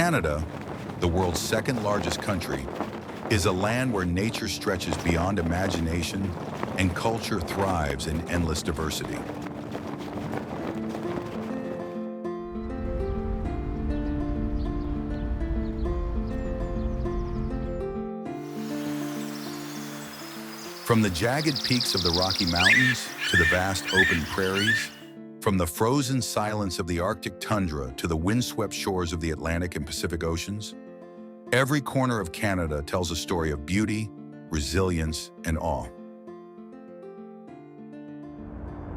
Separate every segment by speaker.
Speaker 1: Canada, the world's second largest country, is a land where nature stretches beyond imagination and culture thrives in endless diversity. From the jagged peaks of the Rocky Mountains to the vast open prairies, from the frozen silence of the Arctic tundra to the windswept shores of the Atlantic and Pacific Oceans, every corner of Canada tells a story of beauty, resilience, and awe.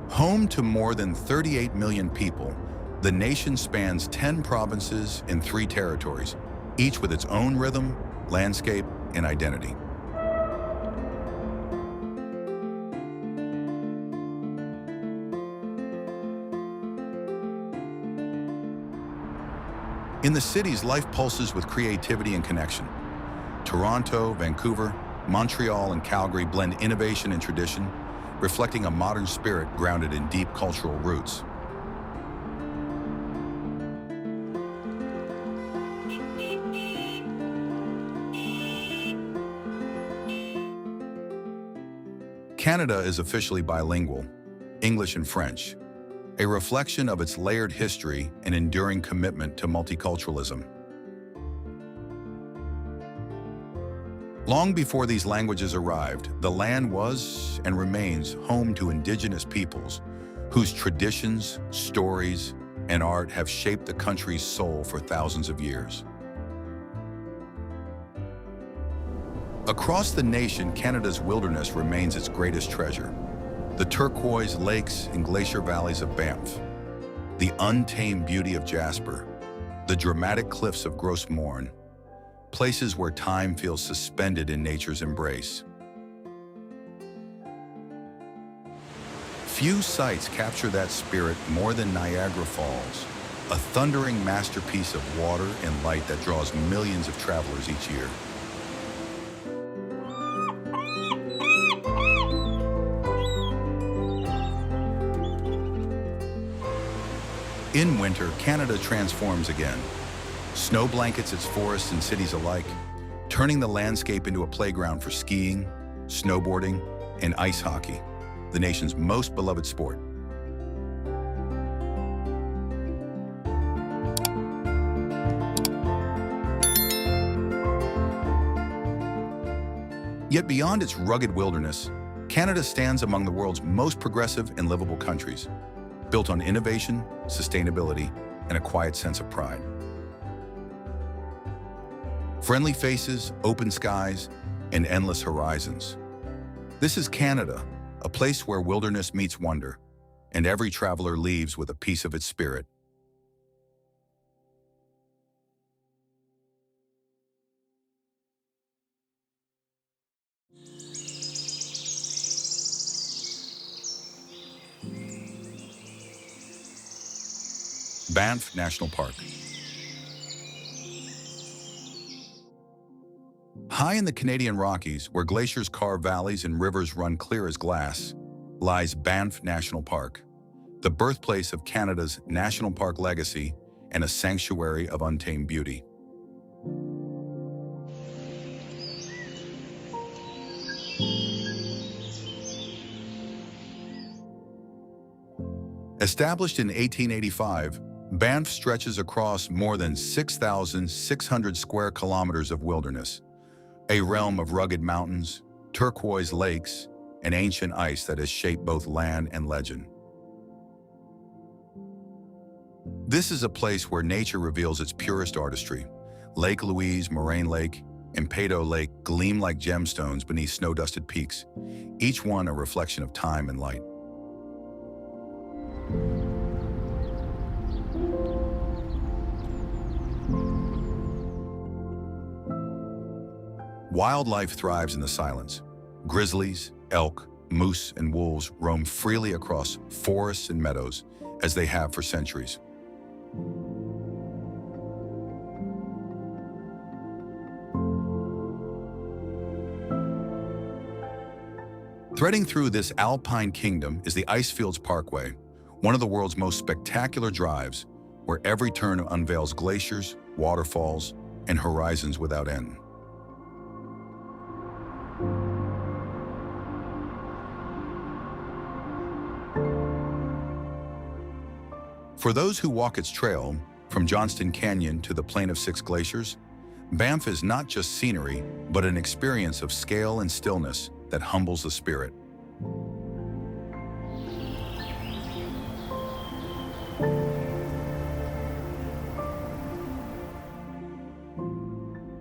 Speaker 1: Home to more than 38 million people, the nation spans 10 provinces in 3 territories, each with its own rhythm, landscape, and identity. In the cities, life pulses with creativity and connection. Toronto, Vancouver, Montreal, and Calgary blend innovation and tradition, reflecting a modern spirit grounded in deep cultural roots. Canada is officially bilingual, English and French, a reflection of its layered history and enduring commitment to multiculturalism. Long before these languages arrived, the land was and remains home to Indigenous peoples whose traditions, stories, and art have shaped the country's soul for thousands of years. Across the nation, Canada's wilderness remains its greatest treasure. The turquoise lakes and glacier valleys of Banff, the untamed beauty of Jasper, the dramatic cliffs of Gros Morne, places where time feels suspended in nature's embrace. Few sights capture that spirit more than Niagara Falls, a thundering masterpiece of water and light that draws millions of travelers each year. In winter, Canada transforms again. Snow blankets its forests and cities alike, turning the landscape into a playground for skiing, snowboarding, and ice hockey, the nation's most beloved sport. Yet beyond its rugged wilderness, Canada stands among the world's most progressive and livable countries, built on innovation, sustainability, and a quiet sense of pride. Friendly faces, open skies, and endless horizons. This is Canada, a place where wilderness meets wonder, and every traveler leaves with a piece of its spirit. Banff National Park. High in the Canadian Rockies, where glaciers carve valleys and rivers run clear as glass, lies Banff National Park, the birthplace of Canada's national park legacy and a sanctuary of untamed beauty. Established in 1885, Banff stretches across more than 6,600 square kilometers of wilderness, a realm of rugged mountains, turquoise lakes, and ancient ice that has shaped both land and legend. This is a place where nature reveals its purest artistry. Lake Louise, Moraine Lake, and Peyto Lake gleam like gemstones beneath snow-dusted peaks, each one a reflection of time and light. Wildlife thrives in the silence. Grizzlies, elk, moose, and wolves roam freely across forests and meadows, as they have for centuries. Threading through this alpine kingdom is the Icefields Parkway, one of the world's most spectacular drives, where every turn unveils glaciers, waterfalls, and horizons without end. For those who walk its trail, from Johnston Canyon to the Plain of Six Glaciers, Banff is not just scenery, but an experience of scale and stillness that humbles the spirit.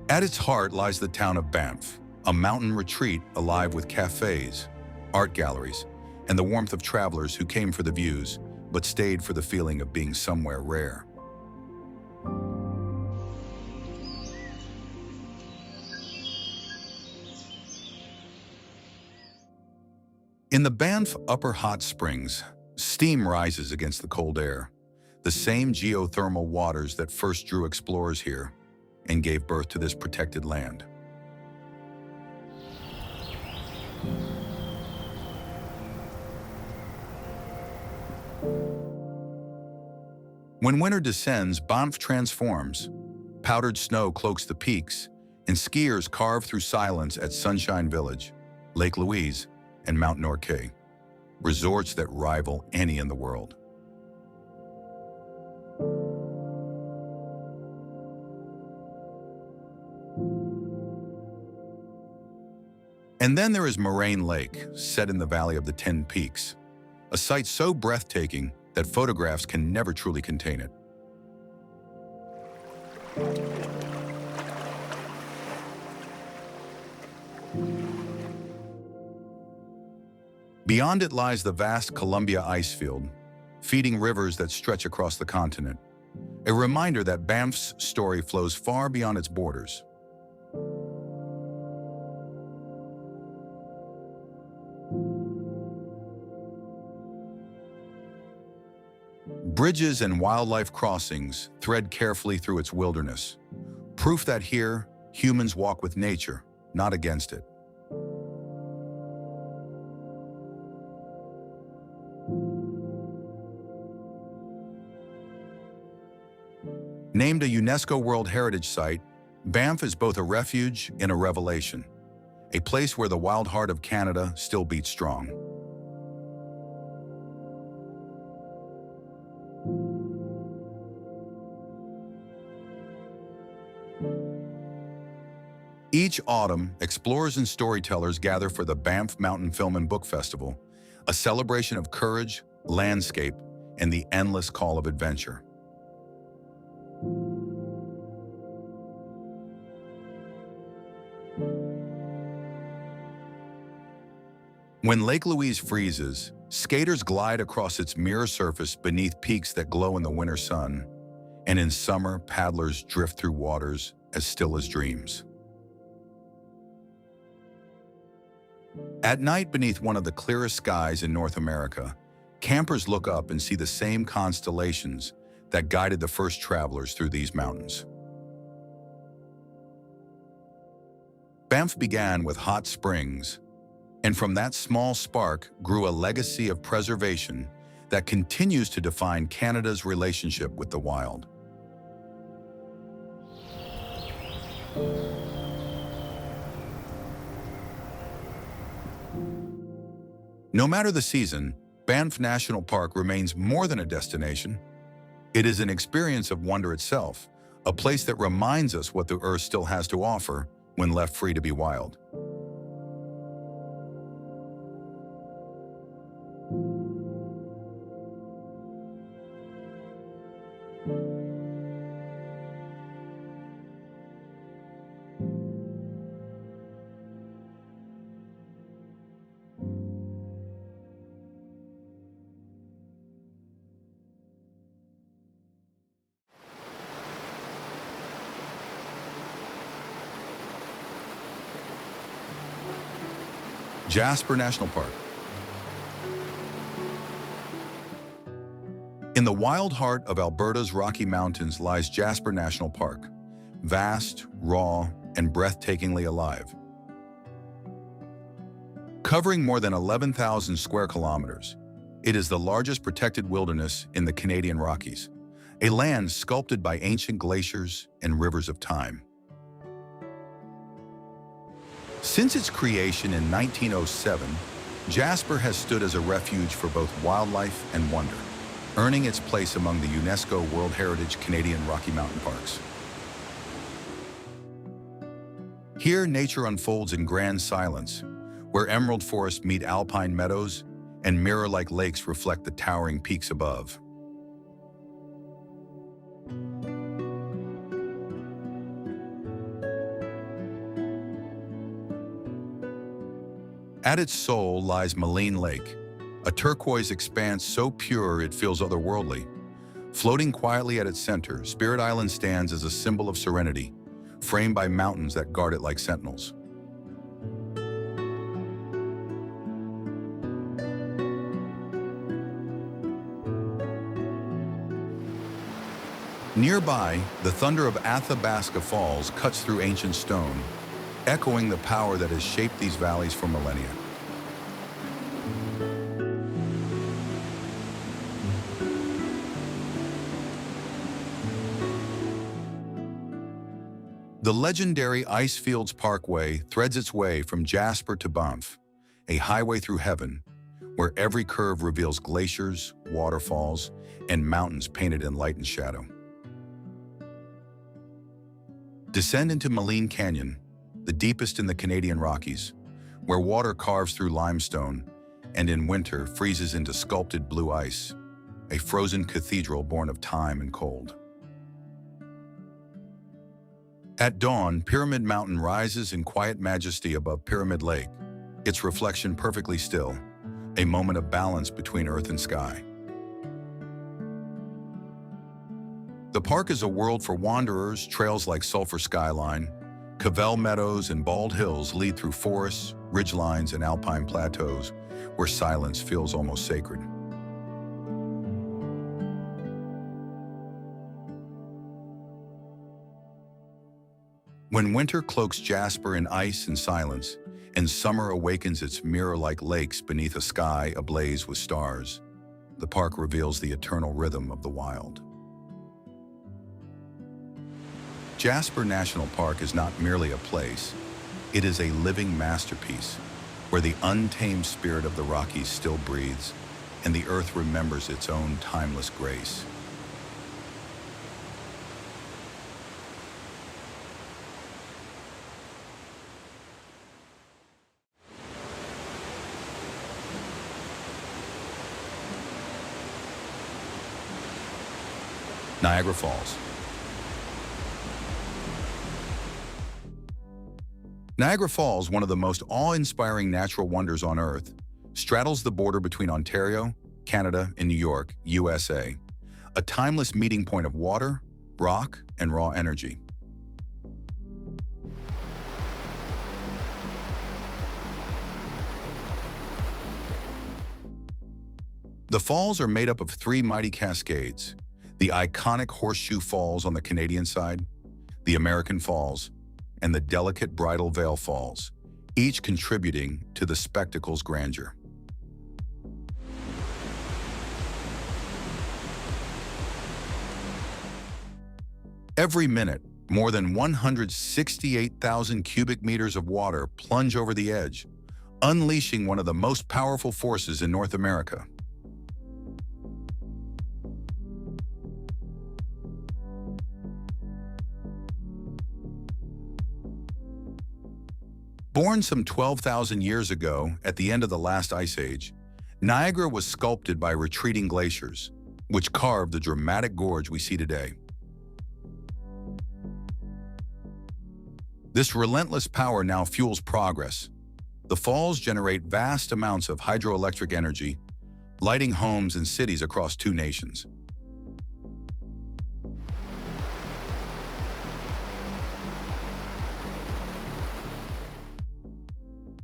Speaker 1: At its heart lies the town of Banff, a mountain retreat alive with cafes, art galleries, and the warmth of travelers who came for the views, but stayed for the feeling of being somewhere rare. In the Banff Upper Hot Springs, steam rises against the cold air, the same geothermal waters that first drew explorers here and gave birth to this protected land. When winter descends, Banff transforms. Powdered snow cloaks the peaks, and skiers carve through silence at Sunshine Village, Lake Louise, and Mount Norquay, resorts that rival any in the world. And then there is Moraine Lake, set in the Valley of the Ten Peaks, a sight so breathtaking that photographs can never truly contain it. Beyond it lies the vast Columbia icefield, feeding rivers that stretch across the continent, a reminder that Banff's story flows far beyond its borders. Bridges and wildlife crossings thread carefully through its wilderness, proof that here, humans walk with nature, not against it. Named a UNESCO World Heritage Site, Banff is both a refuge and a revelation, a place where the wild heart of Canada still beats strong. Each autumn, explorers and storytellers gather for the Banff Mountain Film and Book Festival, a celebration of courage, landscape, and the endless call of adventure. When Lake Louise freezes, skaters glide across its mirror surface beneath peaks that glow in the winter sun, and in summer, paddlers drift through waters as still as dreams. At night, beneath one of the clearest skies in North America, campers look up and see the same constellations that guided the first travelers through these mountains. Banff began with hot springs, and from that small spark grew a legacy of preservation that continues to define Canada's relationship with the wild. No matter the season, Banff National Park remains more than a destination. It is an experience of wonder itself, a place that reminds us what the Earth still has to offer when left free to be wild. Jasper National Park. In the wild heart of Alberta's Rocky Mountains lies Jasper National Park, vast, raw, and breathtakingly alive. Covering more than 11,000 square kilometers, it is the largest protected wilderness in the Canadian Rockies, a land sculpted by ancient glaciers and rivers of time. Since its creation in 1907, Jasper has stood as a refuge for both wildlife and wonder, earning its place among the UNESCO World Heritage Canadian Rocky Mountain Parks. Here, nature unfolds in grand silence, where emerald forests meet alpine meadows and mirror-like lakes reflect the towering peaks above. At its soul lies Maligne Lake, a turquoise expanse so pure it feels otherworldly. Floating quietly at its center, Spirit Island stands as a symbol of serenity, framed by mountains that guard it like sentinels. Nearby, the thunder of Athabasca Falls cuts through ancient stone, echoing the power that has shaped these valleys for millennia. The legendary Icefields Parkway threads its way from Jasper to Banff, a highway through heaven, where every curve reveals glaciers, waterfalls, and mountains painted in light and shadow. Descend into Maligne Canyon, the deepest in the Canadian Rockies, where water carves through limestone and in winter freezes into sculpted blue ice, a frozen cathedral born of time and cold. At dawn, Pyramid Mountain rises in quiet majesty above Pyramid Lake, its reflection perfectly still, a moment of balance between earth and sky. The park is a world for wanderers. Trails like Sulphur Skyline, Cavell Meadows, and Bald Hills lead through forests, ridgelines, and alpine plateaus, where silence feels almost sacred. When winter cloaks Jasper in ice and silence, and summer awakens its mirror-like lakes beneath a sky ablaze with stars, the park reveals the eternal rhythm of the wild. Jasper National Park is not merely a place, it is a living masterpiece, where the untamed spirit of the Rockies still breathes, and the earth remembers its own timeless grace. Niagara Falls. Niagara Falls, one of the most awe-inspiring natural wonders on Earth, straddles the border between Ontario, Canada, and New York, USA, a timeless meeting point of water, rock, and raw energy. The falls are made up of three mighty cascades: the iconic Horseshoe Falls on the Canadian side, the American Falls, and the delicate Bridal Veil Falls, each contributing to the spectacle's grandeur. Every minute, more than 168,000 cubic meters of water plunge over the edge, unleashing one of the most powerful forces in North America. Born some 12,000 years ago at the end of the last ice age, Niagara was sculpted by retreating glaciers, which carved the dramatic gorge we see today. This relentless power now fuels progress. The falls generate vast amounts of hydroelectric energy, lighting homes and cities across two nations.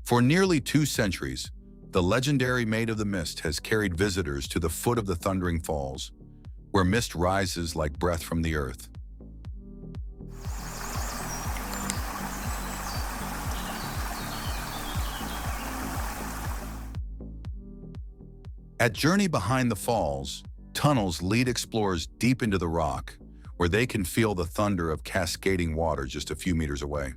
Speaker 1: For nearly 2 centuries, the legendary Maid of the Mist has carried visitors to the foot of the Thundering Falls, where mist rises like breath from the earth. At Journey Behind the Falls, tunnels lead explorers deep into the rock, where they can feel the thunder of cascading water just a few meters away.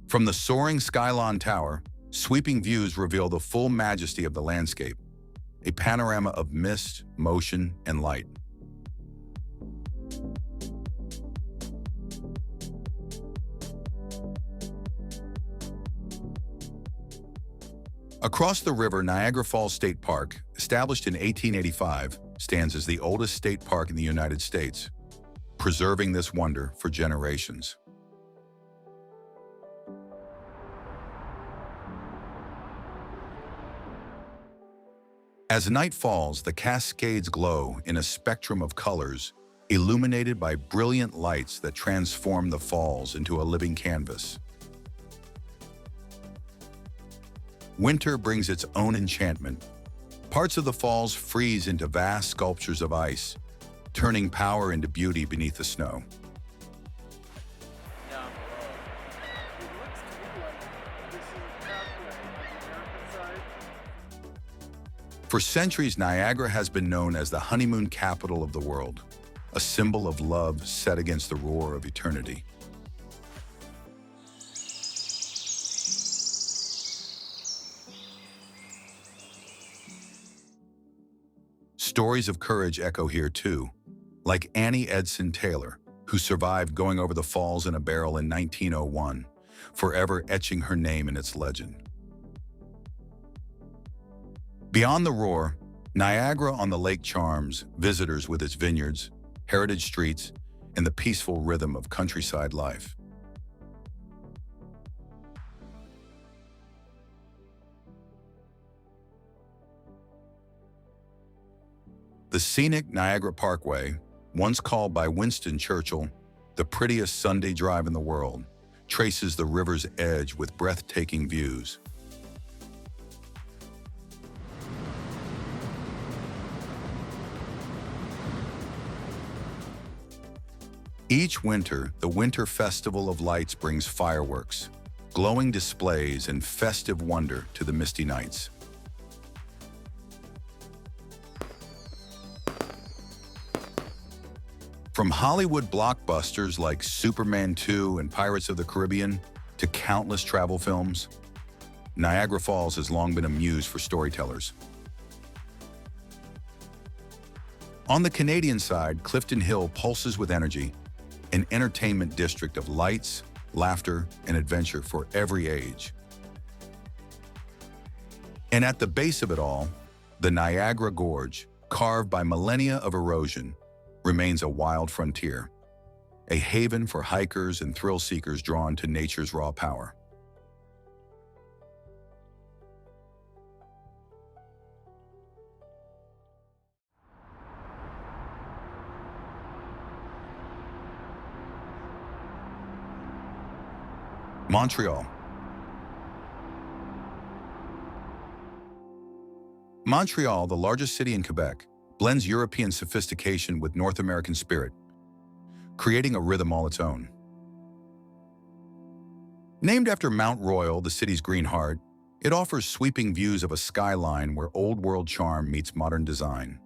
Speaker 1: From the soaring Skylon Tower, sweeping views reveal the full majesty of the landscape, a panorama of mist, motion, and light. Across the river, Niagara Falls State Park, established in 1885, stands as the oldest state park in the United States, preserving this wonder for generations. As night falls, the Cascades glow in a spectrum of colors, illuminated by brilliant lights that transform the falls into a living canvas. Winter brings its own enchantment. Parts of the falls freeze into vast sculptures of ice, turning power into beauty beneath the snow. For centuries, Niagara has been known as the honeymoon capital of the world, a symbol of love set against the roar of eternity. Stories of courage echo here too, like Annie Edson Taylor, who survived going over the falls in a barrel in 1901, forever etching her name in its legend. Beyond the roar, Niagara on the lake charms visitors with its vineyards, heritage streets, and the peaceful rhythm of countryside life. The scenic Niagara Parkway, once called by Winston Churchill the prettiest Sunday drive in the world, traces the river's edge with breathtaking views. Each winter, the Winter Festival of Lights brings fireworks, glowing displays, and festive wonder to the misty nights. From Hollywood blockbusters like Superman 2 and Pirates of the Caribbean to countless travel films, Niagara Falls has long been a muse for storytellers. On the Canadian side, Clifton Hill pulses with energy, an entertainment district of lights, laughter, and adventure for every age. And at the base of it all, the Niagara Gorge, carved by millennia of erosion, remains a wild frontier, a haven for hikers and thrill-seekers drawn to nature's raw power. Montreal. Montreal, the largest city in Quebec, blends European sophistication with North American spirit, creating a rhythm all its own. Named after Mount Royal, the city's green heart, it offers sweeping views of a skyline where old-world charm meets modern design.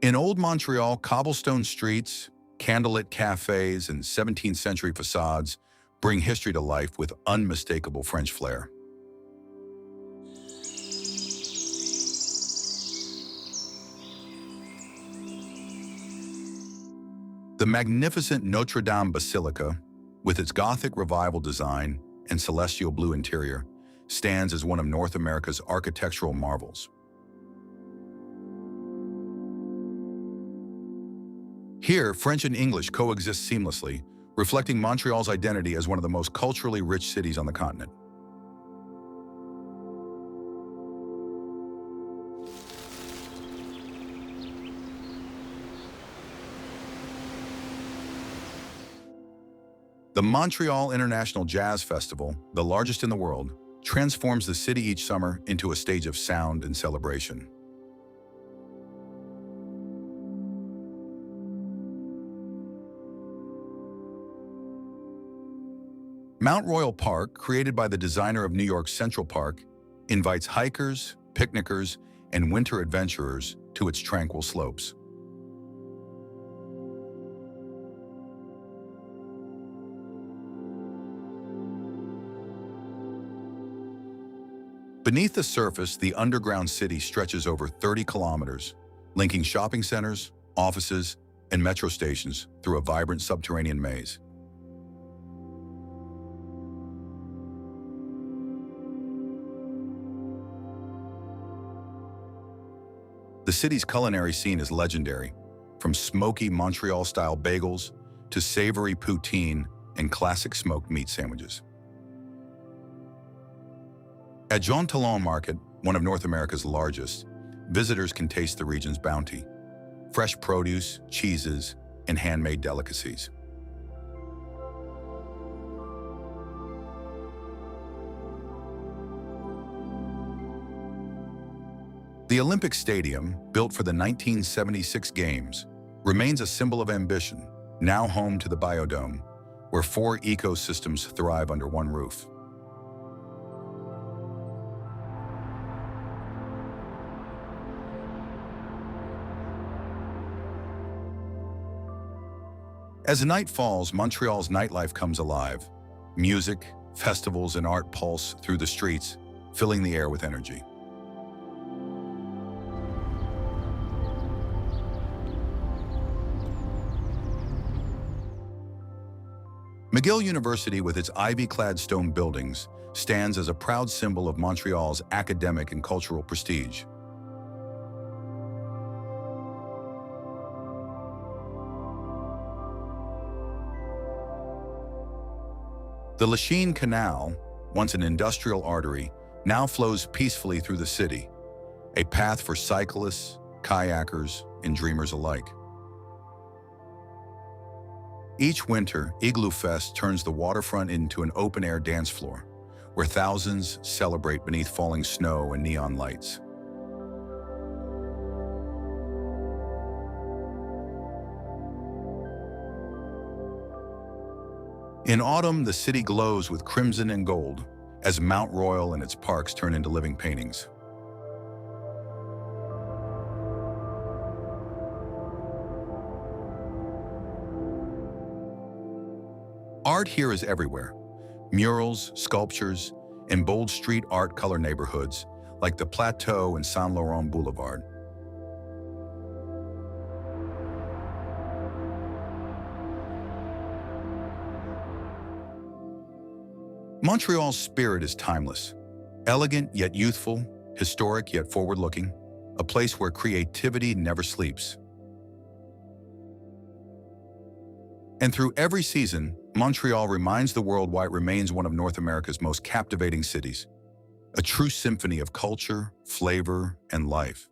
Speaker 1: In Old Montreal, cobblestone streets, candlelit cafes, and 17th century facades bring history to life with unmistakable French flair. The magnificent Notre Dame Basilica, with its Gothic Revival design and celestial blue interior, stands as one of North America's architectural marvels. Here, French and English coexist seamlessly, reflecting Montreal's identity as one of the most culturally rich cities on the continent. The Montreal International Jazz Festival, the largest in the world, transforms the city each summer into a stage of sound and celebration. Mount Royal Park, created by the designer of New York's Central Park, invites hikers, picnickers, and winter adventurers to its tranquil slopes. Beneath the surface, the underground city stretches over 30 kilometers, linking shopping centers, offices, and metro stations through a vibrant subterranean maze. The city's culinary scene is legendary, from smoky Montreal-style bagels to savory poutine and classic smoked meat sandwiches. At Jean Talon Market, one of North America's largest, visitors can taste the region's bounty: fresh produce, cheeses, and handmade delicacies. The Olympic Stadium, built for the 1976 Games, remains a symbol of ambition, now home to the Biodome, where 4 ecosystems thrive under one roof. As night falls, Montreal's nightlife comes alive. Music, festivals, and art pulse through the streets, filling the air with energy. McGill University, with its ivy-clad stone buildings, stands as a proud symbol of Montreal's academic and cultural prestige. The Lachine Canal, once an industrial artery, now flows peacefully through the city, a path for cyclists, kayakers, and dreamers alike. Each winter, Igloo Fest turns the waterfront into an open-air dance floor, where thousands celebrate beneath falling snow and neon lights. In autumn, the city glows with crimson and gold, as Mount Royal and its parks turn into living paintings. Art here is everywhere. Murals, sculptures, and bold street art color neighborhoods like the Plateau and Saint Laurent Boulevard. Montreal's spirit is timeless. Elegant yet youthful, historic yet forward-looking, a place where creativity never sleeps. And through every season, Montreal reminds the world why it remains one of North America's most captivating cities, a true symphony of culture, flavor, and life.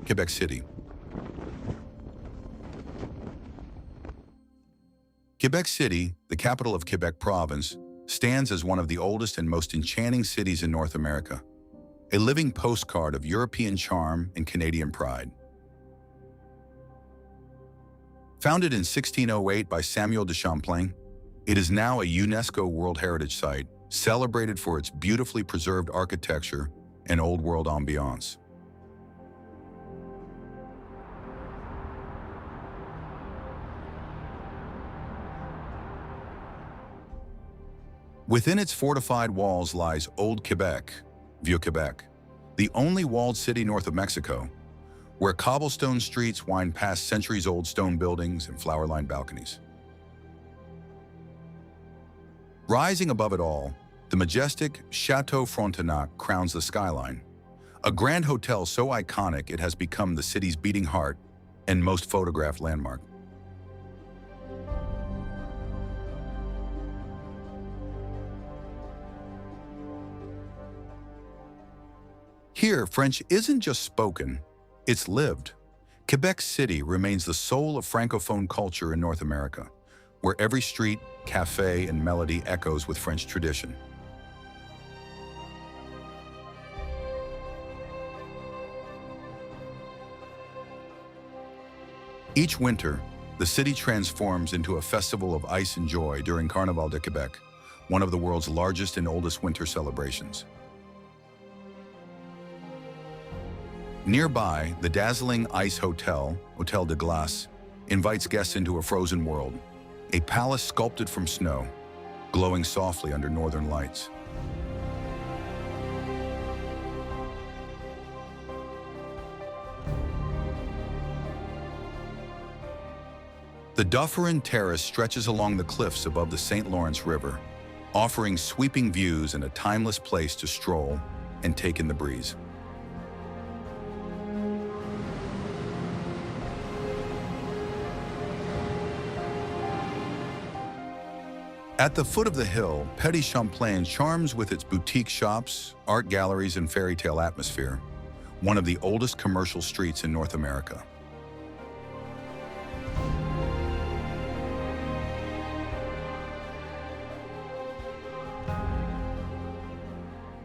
Speaker 1: Quebec City. Quebec City, the capital of Quebec Province, stands as one of the oldest and most enchanting cities in North America, a living postcard of European charm and Canadian pride. Founded in 1608 by Samuel de Champlain, it is now a UNESCO World Heritage Site, celebrated for its beautifully preserved architecture and old-world ambiance. Within its fortified walls lies Old Quebec, Vieux Quebec, the only walled city north of Mexico, where cobblestone streets wind past centuries-old stone buildings and flower-lined balconies. Rising above it all, the majestic Chateau Frontenac crowns the skyline, a grand hotel so iconic it has become the city's beating heart and most photographed landmark. Here, French isn't just spoken, it's lived. Quebec City remains the soul of Francophone culture in North America, where every street, cafe, and melody echoes with French tradition. Each winter, the city transforms into a festival of ice and joy during Carnaval de Québec, one of the world's largest and oldest winter celebrations. Nearby, the dazzling Ice Hotel, Hotel de Glace, invites guests into a frozen world, a palace sculpted from snow, glowing softly under northern lights. The Dufferin Terrace stretches along the cliffs above the St. Lawrence River, offering sweeping views and a timeless place to stroll and take in the breeze. At the foot of the hill, Petit Champlain charms with its boutique shops, art galleries, and fairy tale atmosphere, one of the oldest commercial streets in North America.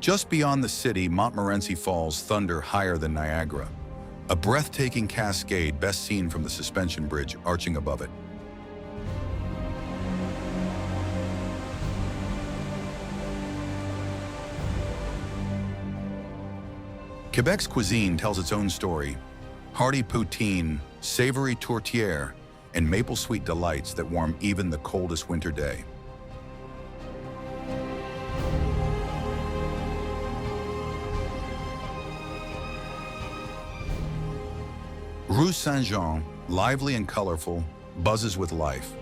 Speaker 1: Just beyond the city, Montmorency Falls thunder higher than Niagara, a breathtaking cascade best seen from the suspension bridge arching above it. Quebec's cuisine tells its own story: hearty poutine, savory tourtière, and maple sweet delights that warm even the coldest winter day. Rue Saint-Jean, lively and colorful, buzzes with life,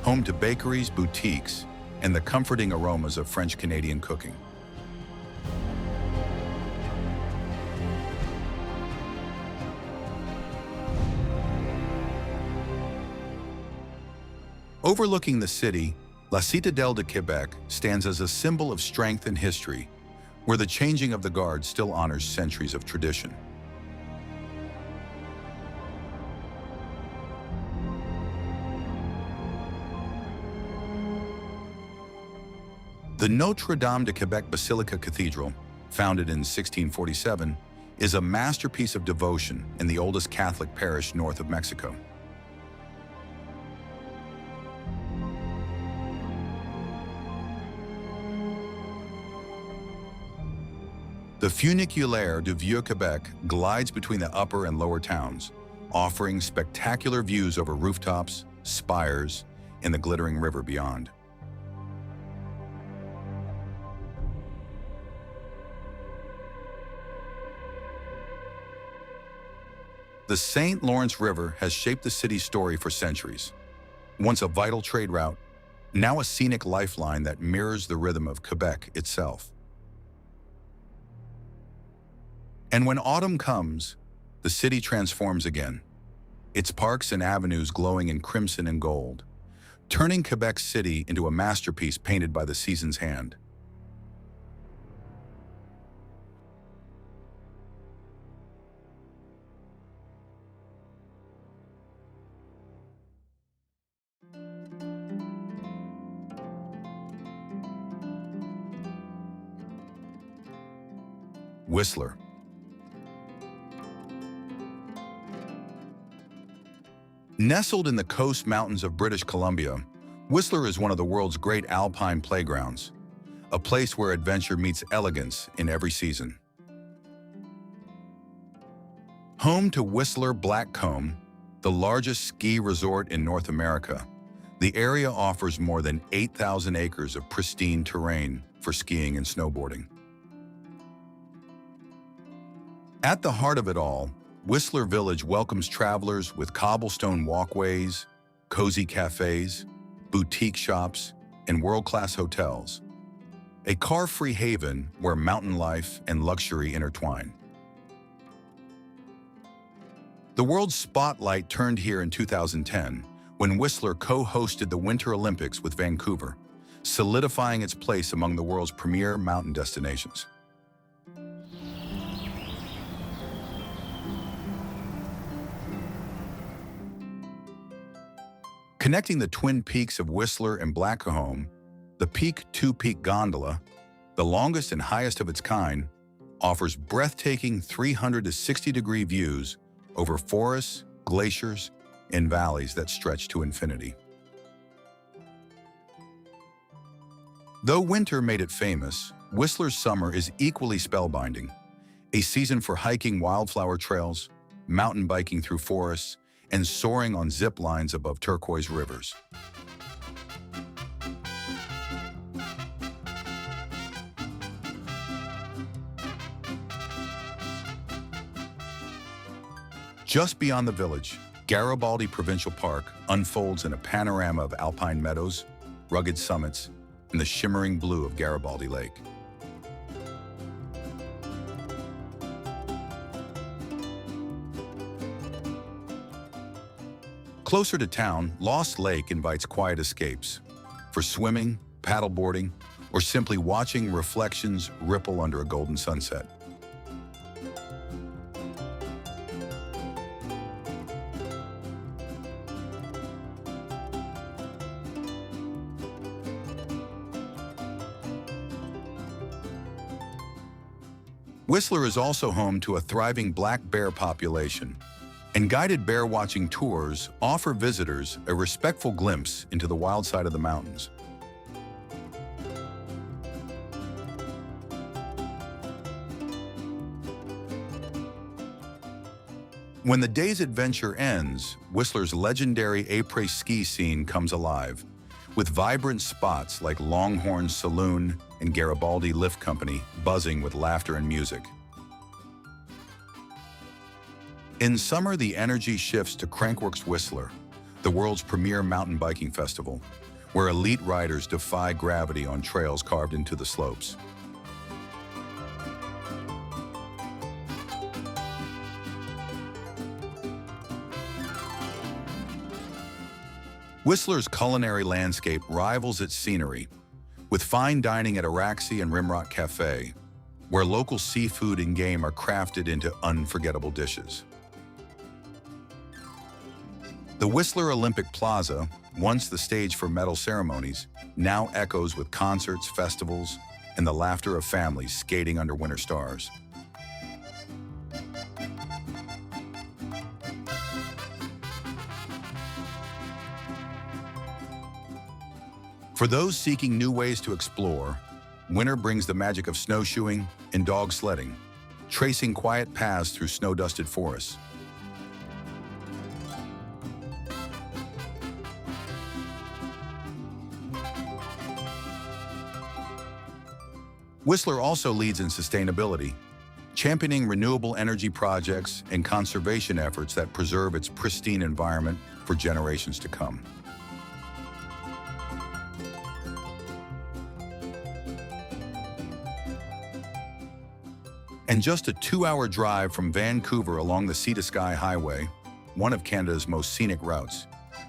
Speaker 1: home to bakeries, boutiques, and the comforting aromas of French-Canadian cooking. Overlooking the city, La Citadelle de Québec stands as a symbol of strength and history, where the changing of the guard still honors centuries of tradition. The Notre Dame de Québec Basilica Cathedral, founded in 1647, is a masterpiece of devotion in the oldest Catholic parish north of Mexico. The Funiculaire du Vieux Québec glides between the upper and lower towns, offering spectacular views over rooftops, spires, and the glittering river beyond. The St. Lawrence River has shaped the city's story for centuries. Once a vital trade route, now a scenic lifeline that mirrors the rhythm of Quebec itself. And when autumn comes, the city transforms again, its parks and avenues glowing in crimson and gold, turning Quebec City into a masterpiece painted by the season's hand. Whistler. Nestled in the coast mountains of British Columbia, Whistler is one of the world's great alpine playgrounds, a place where adventure meets elegance in every season. Home to Whistler Blackcomb, the largest ski resort in North America, the area offers more than 8,000 acres of pristine terrain for skiing and snowboarding. At the heart of it all, Whistler Village welcomes travelers with cobblestone walkways, cozy cafes, boutique shops, and world-class hotels. A car-free haven where mountain life and luxury intertwine. The world's spotlight turned here in 2010 when Whistler co-hosted the Winter Olympics with Vancouver, solidifying its place among the world's premier mountain destinations. Connecting the twin peaks of Whistler and Blackcomb, the Peak 2 Peak Gondola, the longest and highest of its kind, offers breathtaking 360-degree views over forests, glaciers, and valleys that stretch to infinity. Though winter made it famous, Whistler's summer is equally spellbinding, a season for hiking wildflower trails, mountain biking through forests, and soaring on zip lines above turquoise rivers. Just beyond the village, Garibaldi Provincial Park unfolds in a panorama of alpine meadows, rugged summits, and the shimmering blue of Garibaldi Lake. Closer to town, Lost Lake invites quiet escapes for swimming, paddleboarding, or simply watching reflections ripple under a golden sunset. Whistler is also home to a thriving black bear population, and guided bear-watching tours offer visitors a respectful glimpse into the wild side of the mountains. When the day's adventure ends, Whistler's legendary après-ski scene comes alive, with vibrant spots like Longhorn's Saloon and Garibaldi Lift Company buzzing with laughter and music. In summer, the energy shifts to Crankworx Whistler, the world's premier mountain biking festival, where elite riders defy gravity on trails carved into the slopes. Whistler's culinary landscape rivals its scenery, with fine dining at Araxi and Rimrock Cafe, where local seafood and game are crafted into unforgettable dishes. The Whistler Olympic Plaza, once the stage for medal ceremonies, now echoes with concerts, festivals, and the laughter of families skating under winter stars. For those seeking new ways to explore, winter brings the magic of snowshoeing and dog sledding, tracing quiet paths through snow-dusted forests. Whistler also leads in sustainability, championing renewable energy projects and conservation efforts that preserve its pristine environment for generations to come. And just a 2-hour drive from Vancouver along the Sea to Sky Highway, one of Canada's most scenic routes,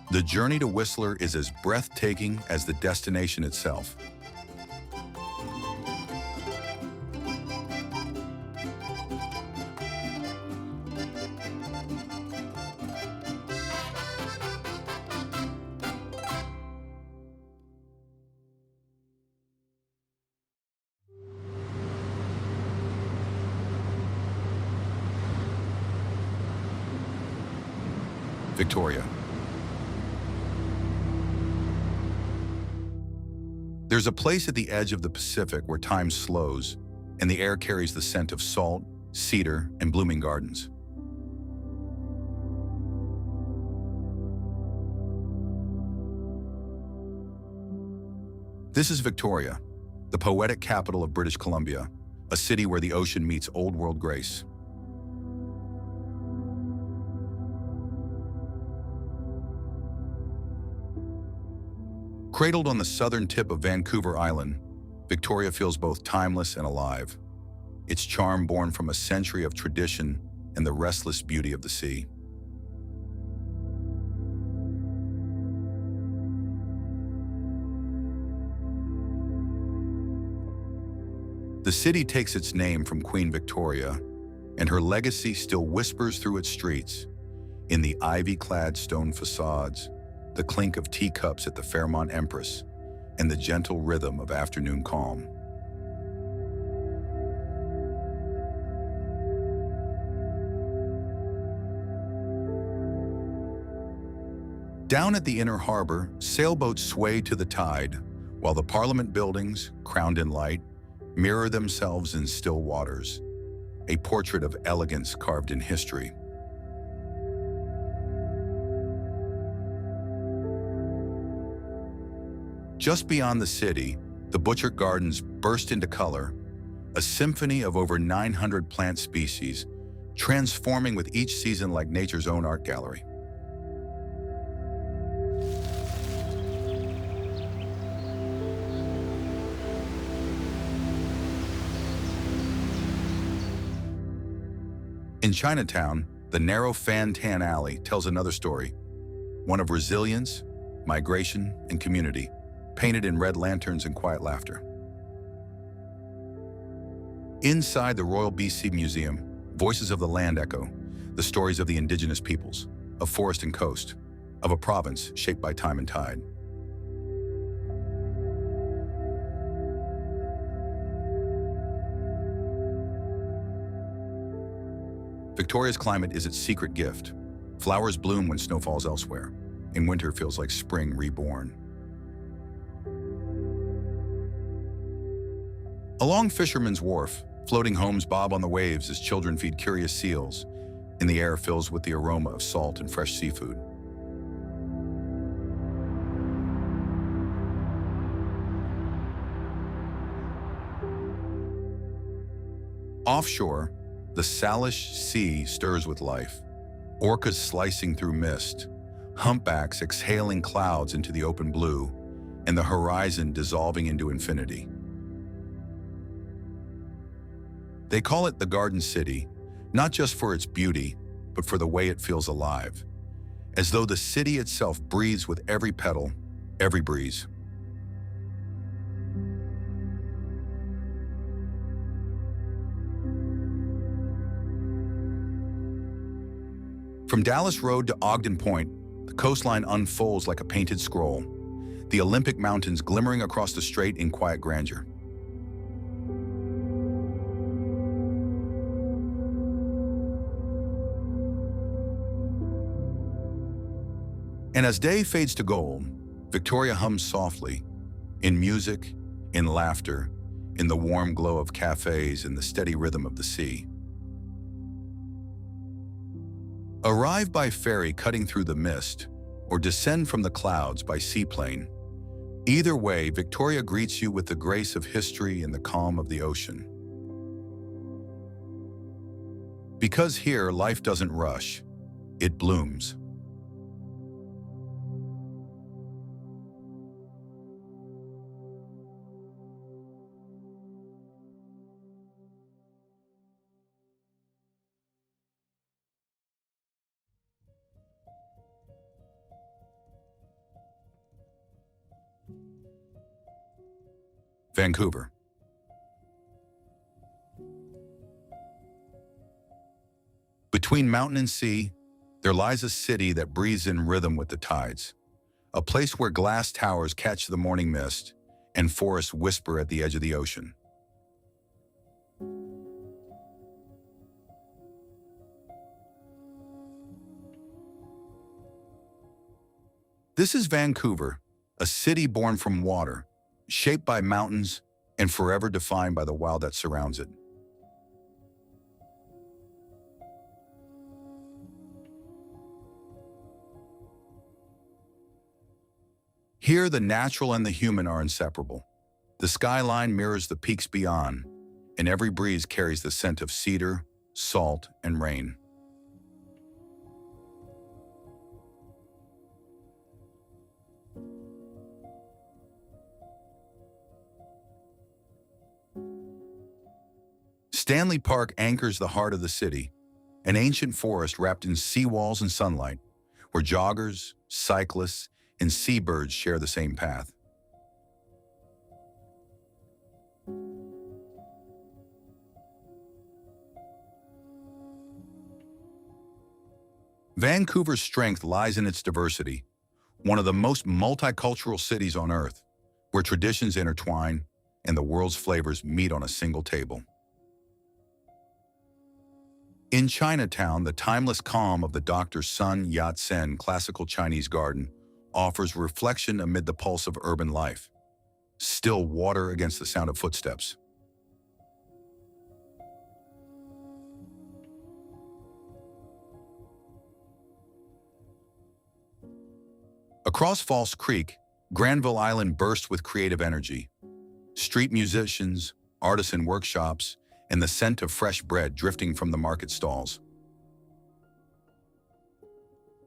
Speaker 1: the journey to Whistler is as breathtaking as the destination itself. Victoria. There's a place at the edge of the Pacific where time slows and the air carries the scent of salt, cedar, and blooming gardens. This is Victoria, the poetic capital of British Columbia, a city where the ocean meets old world grace. Cradled on the southern tip of Vancouver Island, Victoria feels both timeless and alive, its charm born from a century of tradition and the restless beauty of the sea. The city takes its name from Queen Victoria, and her legacy still whispers through its streets, in the ivy-clad stone facades, the clink of teacups at the Fairmont Empress, and the gentle rhythm of afternoon calm. Down at the inner harbor, sailboats sway to the tide, while the Parliament buildings, crowned in light, mirror themselves in still waters, a portrait of elegance carved in history. Just beyond the city, the Butchart Gardens burst into color, a symphony of over 900 plant species, transforming with each season like nature's own art gallery. In Chinatown, the narrow Fan Tan Alley tells another story, one of resilience, migration, and community, painted in red lanterns and quiet laughter. Inside the Royal BC Museum, voices of the land echo, the stories of the indigenous peoples, of forest and coast, of a province shaped by time and tide. Victoria's climate is its secret gift. Flowers bloom when snow falls elsewhere, and winter feels like spring reborn. Along Fisherman's Wharf, floating homes bob on the waves as children feed curious seals, and the air fills with the aroma of salt and fresh seafood. Offshore, the Salish Sea stirs with life, orcas slicing through mist, humpbacks exhaling clouds into the open blue, and the horizon dissolving into infinity. They call it the Garden City, not just for its beauty, but for the way it feels alive, as though the city itself breathes with every petal, every breeze. From Dallas Road to Ogden Point, the coastline unfolds like a painted scroll, the Olympic Mountains glimmering across the strait in quiet grandeur. And as day fades to gold, Victoria hums softly, in music, in laughter, in the warm glow of cafes and the steady rhythm of the sea. Arrive by ferry cutting through the mist, or descend from the clouds by seaplane. Either way, Victoria greets you with the grace of history and the calm of the ocean. Because here, life doesn't rush, it blooms. Vancouver. Between mountain and sea, there lies a city that breathes in rhythm with the tides, a place where glass towers catch the morning mist and forests whisper at the edge of the ocean. This is Vancouver, a city born from water, shaped by mountains, and forever defined by the wild that surrounds it. Here, the natural and the human are inseparable. The skyline mirrors the peaks beyond, and every breeze carries the scent of cedar, salt, and rain. Stanley Park anchors the heart of the city, an ancient forest wrapped in seawalls and sunlight, where joggers, cyclists, and seabirds share the same path. Vancouver's strength lies in its diversity, one of the most multicultural cities on Earth, where traditions intertwine and the world's flavors meet on a single table. In Chinatown, the timeless calm of the Dr. Sun Yat-sen Classical Chinese Garden offers reflection amid the pulse of urban life. Still water against the sound of footsteps. Across False Creek, Granville Island bursts with creative energy. Street musicians, artisan workshops, and the scent of fresh bread drifting from the market stalls.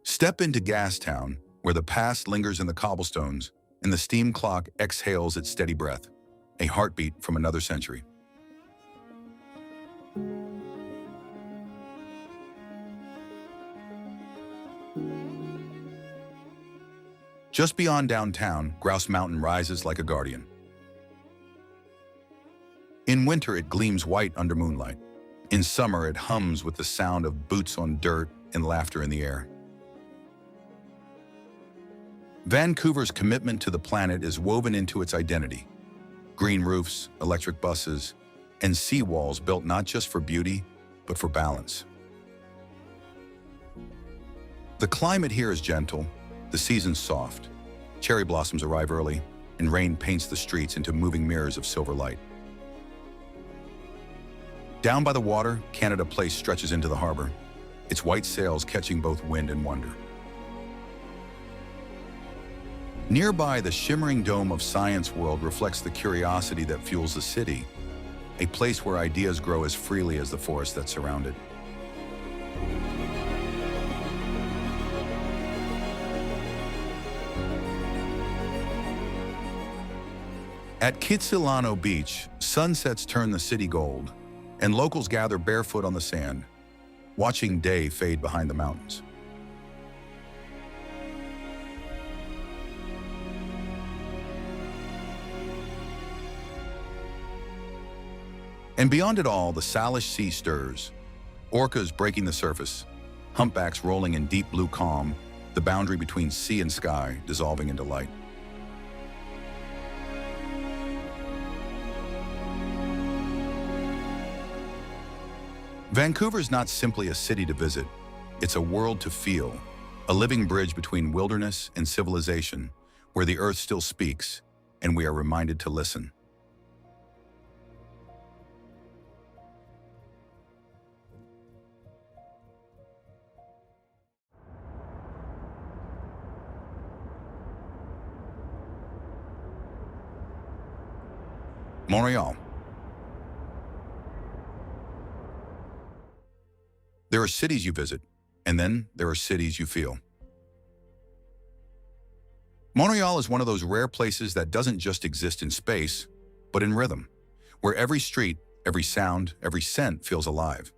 Speaker 1: Step into Gastown, where the past lingers in the cobblestones and the steam clock exhales its steady breath, a heartbeat from another century. Just beyond downtown, Grouse Mountain rises like a guardian. In winter, it gleams white under moonlight. In summer, it hums with the sound of boots on dirt and laughter in the air. Vancouver's commitment to the planet is woven into its identity. Green roofs, electric buses, and seawalls built not just for beauty, but for balance. The climate here is gentle, the season's soft. Cherry blossoms arrive early, and rain paints the streets into moving mirrors of silver light. Down by the water, Canada Place stretches into the harbor, its white sails catching both wind and wonder. Nearby, the shimmering dome of Science World reflects the curiosity that fuels the city, a place where ideas grow as freely as the forest that surround it. At Kitsilano Beach, sunsets turn the city gold, and locals gather barefoot on the sand, watching day fade behind the mountains. And beyond it all, the Salish Sea stirs, orcas breaking the surface, humpbacks rolling in deep blue calm, the boundary between sea and sky dissolving into light. Vancouver's not simply a city to visit, it's a world to feel, a living bridge between wilderness and civilization, where the earth still speaks, and we are reminded to listen. Montreal. There are cities you visit, and then there are cities you feel. Montreal is one of those rare places that doesn't just exist in space, but in rhythm, where every street, every sound, every scent feels alive.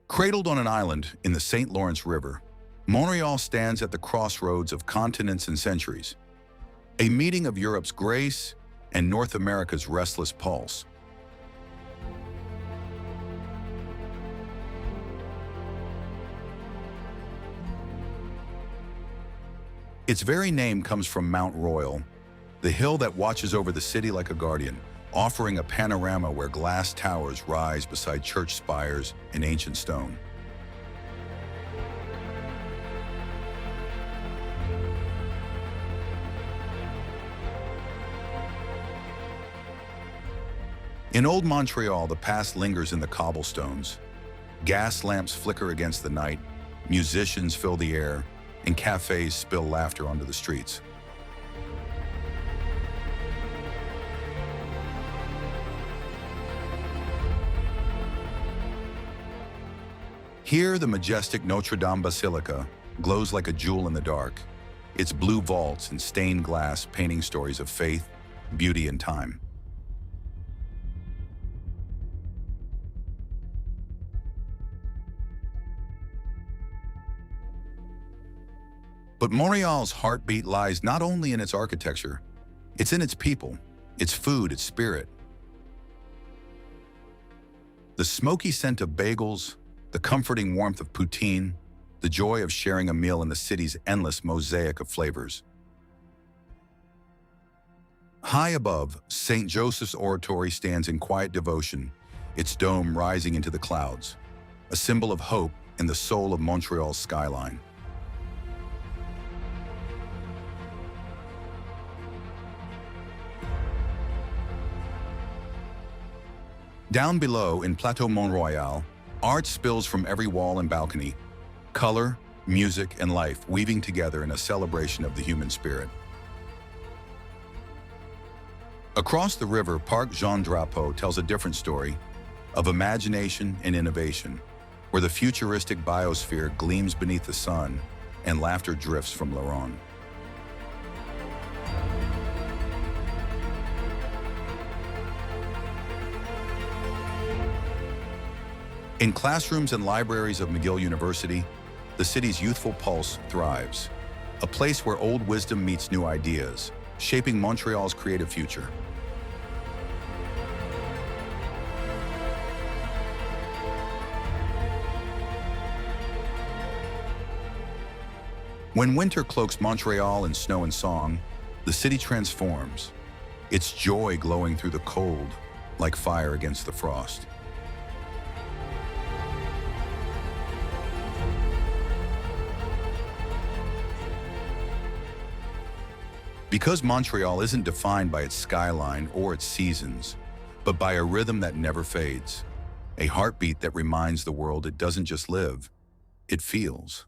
Speaker 1: Cradled on an island in the St. Lawrence River, Montreal stands at the crossroads of continents and centuries, a meeting of Europe's grace and North America's restless pulse. Its very name comes from Mount Royal, the hill that watches over the city like a guardian, offering a panorama where glass towers rise beside church spires in ancient stone. In old Montreal, the past lingers in the cobblestones. Gas lamps flicker against the night, musicians fill the air, and cafes spill laughter onto the streets. Here, the majestic Notre Dame Basilica glows like a jewel in the dark, its blue vaults and stained glass painting stories of faith, beauty, and time. But Montreal's heartbeat lies not only in its architecture, it's in its people, its food, its spirit. The smoky scent of bagels, the comforting warmth of poutine, the joy of sharing a meal in the city's endless mosaic of flavors. High above, St. Joseph's Oratory stands in quiet devotion, its dome rising into the clouds, a symbol of hope in the soul of Montreal's skyline. Down below, in Plateau Mont-Royal, art spills from every wall and balcony, color, music, and life weaving together in a celebration of the human spirit. Across the river, Parc Jean Drapeau tells a different story of imagination and innovation, where the futuristic biosphere gleams beneath the sun and laughter drifts from La Ronde. In classrooms and libraries of McGill University, the city's youthful pulse thrives, a place where old wisdom meets new ideas, shaping Montreal's creative future. When winter cloaks Montreal in snow and song, the city transforms, its joy glowing through the cold like fire against the frost. Because Montreal isn't defined by its skyline or its seasons, but by a rhythm that never fades, a heartbeat that reminds the world it doesn't just live, it feels.